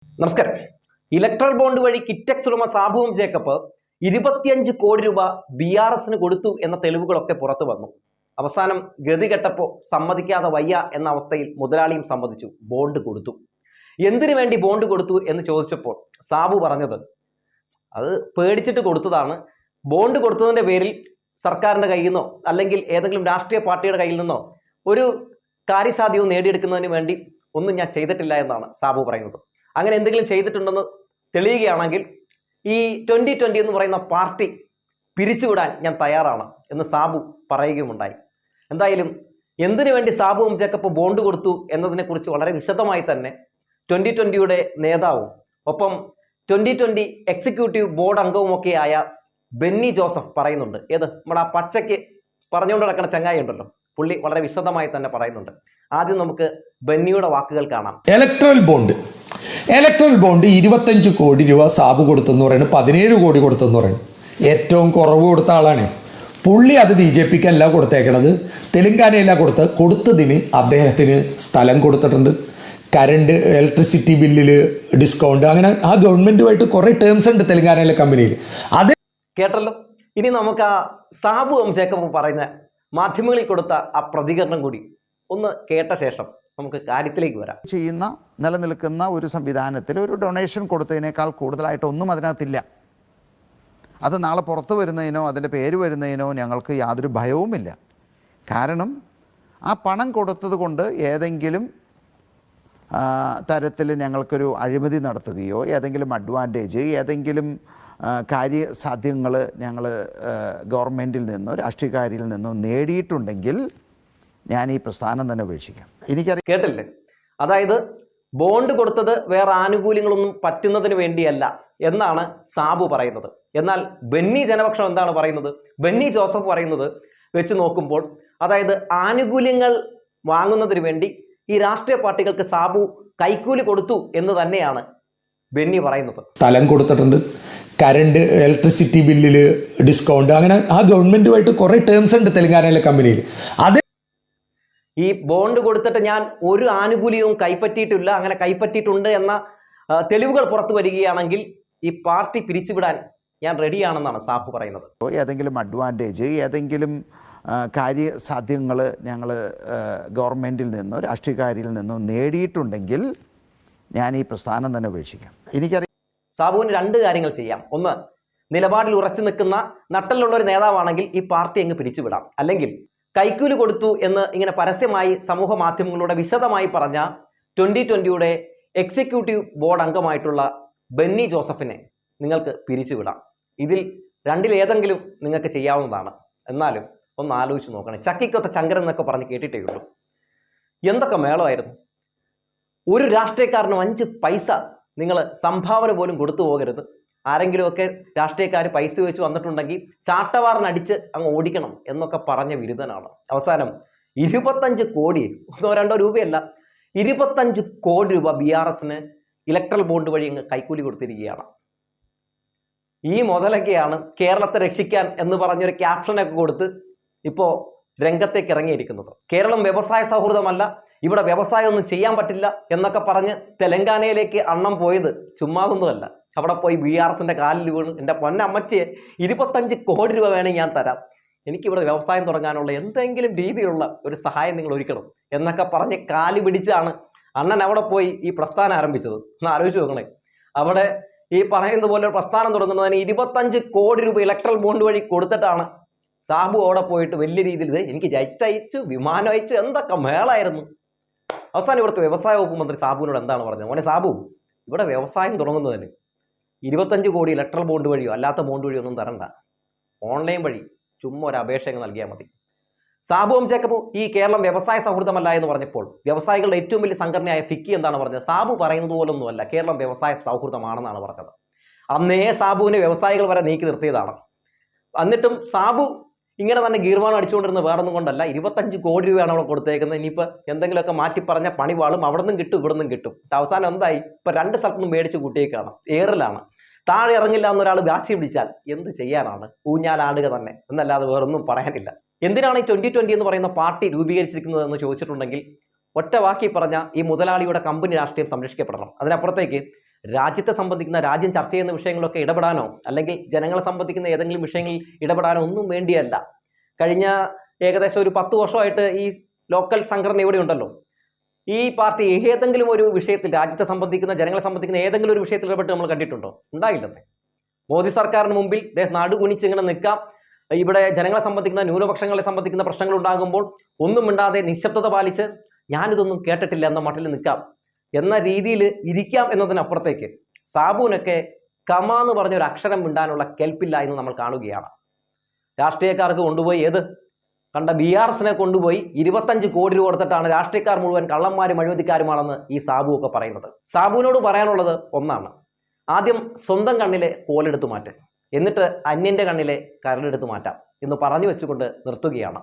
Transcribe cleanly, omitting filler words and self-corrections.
നമസ്കാരം. Electoral bond വഴി കിറ്റക്സ് ഉടമ സാബുവും ജേക്കബ് 25 കോടി രൂപ BRS കൊടുത്തു എന്ന തെളിവുകളൊക്കെ പുറത്തു വന്നു. അവസാനം ഗതി കെട്ടപ്പോൾ സമ്മതിക്കാതെ വയ്യ എന്ന അവസ്ഥയിൽ മുതലാളിയും സമ്മതിച്ചു, ബോണ്ട് കൊടുത്തു. എന്തിനു വേണ്ടി ബോണ്ട് കൊടുത്തു എന്ന് ചോദിച്ചപ്പോൾ സാബു പറഞ്ഞത് അത് പേടിച്ചിട്ട് കൊടുത്തതാണ്. ബോണ്ട് കൊടുത്തതിന്റെ പേരിൽ സർക്കാരിന്റെ കയ്യിൽ നിന്നോ അല്ലെങ്കിൽ ഏതെങ്കിലും രാഷ്ട്രീയ പാർട്ടിയുടെ കയ്യിൽ നിന്നോ ഒരു കാര്യസാധ്യവും നേടിയെടുക്കുന്നതിന് വേണ്ടി ഒന്നും ഞാൻ ചെയ്തിട്ടില്ല എന്നാണ് സാബു പറയുന്നത്. അങ്ങനെ എന്തെങ്കിലും ചെയ്തിട്ടുണ്ടെന്ന് തെളിയുകയാണെങ്കിൽ ഈ 2020 എന്ന് പറയുന്ന പാർട്ടി പിരിച്ചുവിടാൻ ഞാൻ തയ്യാറാണ് എന്ന് സാബു പറയുകയുമുണ്ടായി. എന്തായാലും എന്തിനു വേണ്ടി സാബുവും ജേക്കബ് ബോണ്ട് കൊടുത്തു എന്നതിനെക്കുറിച്ച് വളരെ വിശദമായി തന്നെ 2020യുടെ നേതാവും ഒപ്പം 2020 എക്സിക്യൂട്ടീവ് ബോർഡ് അംഗവുമൊക്കെയായ ബെന്നി ജോസഫ് പറയുന്നുണ്ട്. ഏത് നമ്മുടെ ആ പച്ചയ്ക്ക് പറഞ്ഞുകൊണ്ട് നടക്കുന്ന ചങ്ങായി ഉണ്ടല്ലോ, പുള്ളി വളരെ വിശദമായി തന്നെ പറയുന്നുണ്ട്. ആദ്യം നമുക്ക് ബെന്നിയുടെ വാക്കുകൾ കാണാം. ഇലക്ട്രൽ ബോണ്ട് 25 കോടി രൂപ സാബു കൊടുത്തെന്ന് പറയുന്നത് 17 കോടി കൊടുത്തെന്ന് പറയുന്നത് ഏറ്റവും കുറവ് കൊടുത്ത ആളാണ് പുള്ളി. അത് BJPക്ക് അല്ല കൊടുത്തേക്കണത്, തെലങ്കാനയല്ല കൊടുത്തതിന് അദ്ദേഹത്തിന് സ്ഥലം കൊടുത്തിട്ടുണ്ട്, കറണ്ട് ഇലക്ട്രിസിറ്റി ബില്ലിൽ ഡിസ്കൗണ്ട്, അങ്ങനെ ആ ഗവൺമെന്റുമായിട്ട് കുറെ ടേംസ് ഉണ്ട് തെലങ്കാനയിലെ കമ്പനിയിൽ. അത് കേട്ടല്ലോ. ഇനി നമുക്ക് ആ സാബുവും ജേക്കബും പറയുന്ന മാധ്യമങ്ങളിൽ കൊടുത്ത ആ പ്രതികരണം കൂടി ഒന്ന് കേട്ട ശേഷം നമുക്ക് കാര്യത്തിലേക്ക് വരാം. നിലനിൽക്കുന്ന ഒരു സംവിധാനത്തിൽ ഒരു ഡൊണേഷൻ കൊടുത്തതിനേക്കാൾ കൂടുതലായിട്ട് ഒന്നും അതിനകത്തില്ല. അത് നാളെ പുറത്ത് വരുന്നതിനോ അതിൻ്റെ പേര് വരുന്നതിനോ ഞങ്ങൾക്ക് യാതൊരു ഭയവുമില്ല. കാരണം ആ പണം കൊടുത്തത് കൊണ്ട് ഏതെങ്കിലും തരത്തിൽ ഞങ്ങൾക്കൊരു അഴിമതി നടത്തുകയോ ഏതെങ്കിലും അഡ്വാൻറ്റേജ് ഏതെങ്കിലും കാര്യസാധ്യങ്ങൾ ഞങ്ങൾ ഗവൺമെൻറ്റിൽ നിന്നോ രാഷ്ട്രീയക്കാരിൽ നിന്നോ നേടിയിട്ടുണ്ടെങ്കിൽ ഞാൻ ഈ പ്രസ്ഥാനം തന്നെ ഉപേക്ഷിക്കാം. എനിക്കറിയാം. കേട്ടില്ലേ? അതായത് ബോണ്ട് കൊടുത്തത് വേറെ ആനുകൂല്യങ്ങളൊന്നും പറ്റുന്നതിന് വേണ്ടിയല്ല എന്നാണ് സാബു പറയുന്നത്. എന്നാൽ ബെന്നി ജനപക്ഷം എന്താണ് പറയുന്നത്? ബെന്നി ജോസഫ് പറയുന്നത് വെച്ച് നോക്കുമ്പോൾ അതായത് ആനുകൂല്യങ്ങൾ വാങ്ങുന്നതിന് വേണ്ടി ഈ രാഷ്ട്രീയ പാർട്ടികൾക്ക് സാബു കൈക്കൂലി കൊടുത്തു എന്ന് തന്നെയാണ് ബെന്നി പറയുന്നത്. സ്ഥലം കൊടുത്തിട്ടുണ്ട്, കറണ്ട് ഇലക്ട്രിസിറ്റി ബില്ലിൽ ഡിസ്കൗണ്ട്, അങ്ങനെ ആ ഗവൺമെന്റുമായിട്ട് കുറെ ടേംസ് ഉണ്ട് തെലങ്കാനയിലെ കമ്പനിയിൽ. അത് ഈ ബോണ്ട് കൊടുത്തിട്ട് ഞാൻ ഒരു ആനുകൂല്യവും കൈപ്പറ്റിയിട്ടില്ല, അങ്ങനെ കൈപ്പറ്റിയിട്ടുണ്ട് എന്ന തെളിവുകൾ പുറത്തു വരികയാണെങ്കിൽ ഈ പാർട്ടി പിരിച്ചുവിടാൻ ഞാൻ റെഡിയാണെന്നാണ് സാബു പറയുന്നത്. ഏതെങ്കിലും അഡ്വാൻറ്റേജ് ഏതെങ്കിലും കാര്യസാധ്യങ്ങൾ ഞങ്ങൾ ഗവൺമെൻറ്റിൽ നിന്നോ രാഷ്ട്രീയക്കാരിൽ നിന്നോ നേടിയിട്ടുണ്ടെങ്കിൽ ഞാൻ ഈ പ്രസ്ഥാനം തന്നെ ഉപേക്ഷിക്കാം. എനിക്കറിയാം. സാബുവിന് രണ്ട് കാര്യങ്ങൾ ചെയ്യാം. ഒന്ന്, നിലപാടിൽ ഉറച്ചു നിൽക്കുന്ന നട്ടലുള്ള ഒരു നേതാവാണെങ്കിൽ ഈ പാർട്ടി അങ്ങ് പിരിച്ചുവിടാം. അല്ലെങ്കിൽ കൈക്കൂലി കൊടുത്തു എന്ന് ഇങ്ങനെ പരസ്യമായി സമൂഹ മാധ്യമങ്ങളിലൂടെ വിശദമായി പറഞ്ഞ 2020യുടെ എക്സിക്യൂട്ടീവ് ബോർഡ് അംഗമായിട്ടുള്ള ബെന്നി ജോസഫിനെ നിങ്ങൾക്ക് പിരിച്ചുവിടാം. ഇതിൽ രണ്ടിലേതെങ്കിലും നിങ്ങൾക്ക് ചെയ്യാവുന്നതാണ്. എന്നാലും ഒന്ന് ആലോചിച്ച് നോക്കണേ. ചക്കിക്കൊത്ത ചങ്കരൻ എന്നൊക്കെ പറഞ്ഞ് കേട്ടിട്ടേ ഉള്ളൂ. എന്തൊക്കെ മേളമായിരുന്നു. ഒരു രാഷ്ട്രീയക്കാരനും 5 പൈസ നിങ്ങൾ സംഭാവന പോലും കൊടുത്തു പോകരുത്. ആരെങ്കിലുമൊക്കെ രാഷ്ട്രീയക്കാർ പൈസ വെച്ച് വന്നിട്ടുണ്ടെങ്കിൽ ചാട്ടവാറിനടിച്ച് അങ്ങ് ഓടിക്കണം എന്നൊക്കെ പറഞ്ഞ വിരുദ്ധനാണ്. അവസാനം 25 കോടി, 1-2 രൂപയല്ല, 25 കോടി രൂപ BRSന് ഇലക്ട്രൽ ബോണ്ട് വഴി അങ്ങ് കൈക്കൂലി കൊടുത്തിരിക്കുകയാണ്. ഈ മുതലൊക്കെയാണ് കേരളത്തെ രക്ഷിക്കാൻ എന്ന് പറഞ്ഞൊരു ക്യാപ്ഷനൊക്കെ കൊടുത്ത് ഇപ്പോൾ രംഗത്തേക്ക് ഇറങ്ങിയിരിക്കുന്നത്. കേരളം വ്യവസായ സൗഹൃദമല്ല, ഇവിടെ വ്യവസായം ഒന്നും ചെയ്യാൻ പറ്റില്ല എന്നൊക്കെ പറഞ്ഞ് തെലങ്കാനയിലേക്ക് അണ്ണം പോയത് ചുമ്മാതൊന്നുമല്ല. അവിടെ പോയി BRSന്റെ കാലിൽ വീണ് എൻ്റെ പൊന്നമ്മച്ചിയെ 25 കോടി രൂപ വേണമെങ്കിൽ ഞാൻ തരാം, എനിക്കിവിടെ വ്യവസായം തുടങ്ങാനുള്ള എന്തെങ്കിലും രീതിയിലുള്ള ഒരു സഹായം നിങ്ങൾ ഒരുക്കണം എന്നൊക്കെ പറഞ്ഞ് കാല് പിടിച്ചാണ് അണ്ണൻ അവിടെ പോയി ഈ പ്രസ്ഥാനം ആരംഭിച്ചത്. ഒന്ന് ആലോചിച്ച് നോക്കണേ. അവിടെ ഈ പറയുന്നത് പോലെ ഒരു പ്രസ്ഥാനം തുടങ്ങുന്നതിന് 25 കോടി രൂപ ഇലക്ട്രൽ ബോണ്ട് വഴി കൊടുത്തിട്ടാണ് സാബു അവിടെ പോയിട്ട് വലിയ രീതിയിൽ എനിക്ക് ജെറ്റ് അയച്ചു, വിമാനം അയച്ചു, എന്തൊക്കെ മേളായിരുന്നു. അവസാനം ഇവിടുത്തെ വ്യവസായ വകുപ്പ് മന്ത്രി സാബുവിനോട് എന്താണ് പറഞ്ഞത്? മോനെ സാബു, ഇവിടെ വ്യവസായം തുടങ്ങുന്നതിന് 25 കോടി ഇലക്ട്രൽ ബോണ്ട് വഴിയോ അല്ലാത്ത ബോണ്ട് വഴിയോ ഒന്നും തരണ്ട, ഓൺലൈൻ വഴി ചുമ്മാ ഒരു അപേക്ഷ നൽകിയാൽ മതി. സാബുവും ജേക്കബും ഈ കേരളം വ്യവസായ സൗഹൃദമല്ല എന്ന് പറഞ്ഞപ്പോൾ വ്യവസായികളുടെ ഏറ്റവും വലിയ സംഘടനയായ ഫിക്കി എന്താണ് പറഞ്ഞത്? സാബു പറയുന്നത് പോലൊന്നുമല്ല, കേരളം വ്യവസായ സൗഹൃദമാണെന്നാണ് പറഞ്ഞത്. അന്നേ സാബുവിനെ വ്യവസായികൾ വരെ നീക്കി നിർത്തിയതാണ്. എന്നിട്ടും സാബു ഇങ്ങനെ തന്നെ ഗീർവാണം അടിച്ചുകൊണ്ടിരുന്ന വേറൊന്നും കൊണ്ടല്ല, 25 കോടി രൂപയാണ് അവിടെ കൊടുത്തേക്കുന്നത്. ഇനിയിപ്പോൾ എന്തെങ്കിലുമൊക്കെ മാറ്റി പറഞ്ഞ പണിവാളും അവിടെ നിന്നും കിട്ടും ഇവിടെ നിന്നും കിട്ടും. അവസാനം എന്തായി? ഇപ്പം 2 സ്ഥലത്തുനിന്നും മേടിച്ച് കൂട്ടിയേക്കാണ്, ഏറിലാണ്. താഴെ ഇറങ്ങില്ല എന്നൊരാൾ വാശി പിടിച്ചാൽ എന്ത് ചെയ്യാനാണ്? ഊഞ്ഞാലാടുക തന്നെ എന്നല്ലാതെ വേറൊന്നും പറയാനില്ല. എന്തിനാണ് ഈ 2020 എന്ന് പറയുന്ന പാർട്ടി രൂപീകരിച്ചിരിക്കുന്നത് എന്ന് ചോദിച്ചിട്ടുണ്ടെങ്കിൽ ഒറ്റ വാക്കി പറഞ്ഞ ഈ മുതലാളിയുടെ കമ്പനി രാഷ്ട്രീയം സംരക്ഷിക്കപ്പെടണം. അതിനപ്പുറത്തേക്ക് രാജ്യത്തെ സംബന്ധിക്കുന്ന, രാജ്യം ചർച്ച ചെയ്യുന്ന വിഷയങ്ങളൊക്കെ ഇടപെടാനോ അല്ലെങ്കിൽ ജനങ്ങളെ സംബന്ധിക്കുന്ന ഏതെങ്കിലും വിഷയങ്ങളിൽ ഇടപെടാനോ ഒന്നും വേണ്ടിയല്ല. കഴിഞ്ഞ ഏകദേശം ഒരു 10 വർഷമായിട്ട് ഈ ലോക്കൽ സംഘടന ഇവിടെ ഉണ്ടല്ലോ. ഈ പാർട്ടി ഏതെങ്കിലും ഒരു വിഷയത്തിൽ, രാജ്യത്തെ സംബന്ധിക്കുന്ന, ജനങ്ങളെ സംബന്ധിക്കുന്ന ഏതെങ്കിലും ഒരു വിഷയത്തിൽ ഇടപെട്ട് നമ്മൾ കണ്ടിട്ടുണ്ടോ? ഉണ്ടായില്ലെന്നേ. മോദി സർക്കാരിന് മുമ്പിൽ നാടുകുനിച്ച് ഇങ്ങനെ നിൽക്കാം, ഇവിടെ ജനങ്ങളെ സംബന്ധിക്കുന്ന, ന്യൂനപക്ഷങ്ങളെ സംബന്ധിക്കുന്ന പ്രശ്നങ്ങൾ ഉണ്ടാകുമ്പോൾ ഒന്നും മിണ്ടാതെ നിശബ്ദത പാലിച്ച് ഞാനിതൊന്നും കേട്ടിട്ടില്ല എന്ന മട്ടിൽ നിൽക്കാം എന്ന രീതിയിൽ ഇരിക്കാം എന്നതിനപ്പുറത്തേക്ക് സാബുവിനൊക്കെ കമ എന്ന് പറഞ്ഞ ഒരു അക്ഷരം മിണ്ടാനുള്ള കെൽപ്പില്ല എന്ന് നമ്മൾ കാണുകയാണ്. രാഷ്ട്രീയക്കാർക്ക് കൊണ്ടുപോയി കണ്ട BRSനെ കൊണ്ടുപോയി 25 കോടി രൂപ കൊടുത്തിട്ടാണ് രാഷ്ട്രീയക്കാർ മുഴുവൻ കള്ളന്മാരും അഴിമതിക്കാരുമാണെന്ന് ഈ സാബു ഒക്കെ പറയുന്നത്. സാബുവിനോട് പറയാനുള്ളത് ഒന്നാണ്, ആദ്യം സ്വന്തം കണ്ണിലെ കോലെടുത്ത് മാറ്റ്, എന്നിട്ട് അന്യന്റെ കണ്ണിലെ കരടെടുത്ത് മാറ്റാം എന്ന് പറഞ്ഞു വെച്ചുകൊണ്ട് നിർത്തുകയാണ്.